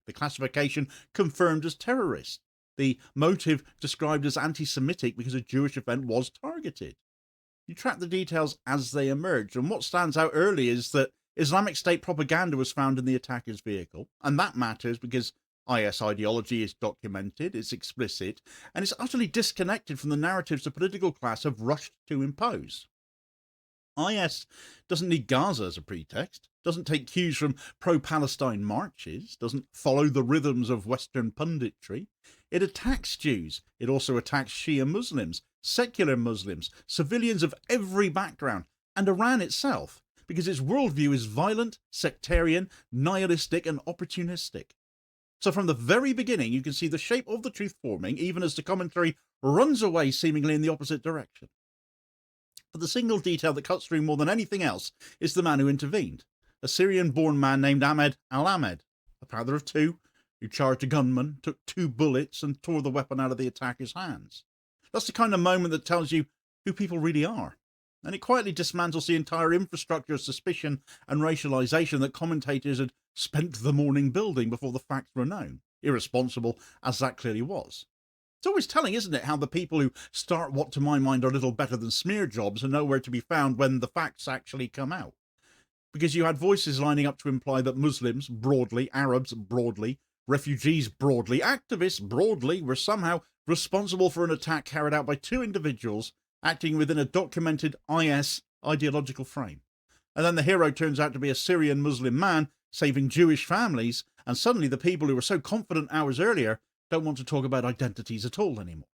The classification confirmed as terrorist. The motive described as anti-Semitic because a Jewish event was targeted. You track the details as they emerge, and what stands out early is that Islamic State propaganda was found in the attacker's vehicle, and that matters because IS ideology is documented, it's explicit, and it's utterly disconnected from the narratives the political class have rushed to impose. IS doesn't need Gaza as a pretext, doesn't take cues from pro-Palestine marches, doesn't follow the rhythms of Western punditry. It attacks Jews. It also attacks Shia Muslims, secular Muslims, civilians of every background, and Iran itself, because its worldview is violent, sectarian, nihilistic, and opportunistic. So from the very beginning, you can see the shape of the truth forming, even as the commentary runs away seemingly in the opposite direction. But the single detail that cuts through more than anything else is the man who intervened, a Syrian-born man named al-Ahmed, a father of two, who charged a gunman, took 2 bullets, and tore the weapon out of the attacker's hands. That's the kind of moment that tells you who people really are. And it quietly dismantles the entire infrastructure of suspicion and racialization that commentators had spent the morning building before the facts were known, irresponsible as that clearly was. It's always telling, isn't it, how the people who start what to my mind are little better than smear jobs are nowhere to be found when the facts actually come out. Because you had voices lining up to imply that Muslims broadly, Arabs broadly, refugees broadly, activists broadly were somehow responsible for an attack carried out by 2 individuals acting within a documented IS ideological frame. And then the hero turns out to be a Syrian Muslim man saving Jewish families, and suddenly the people who were so confident hours earlier don't want to talk about identities at all anymore.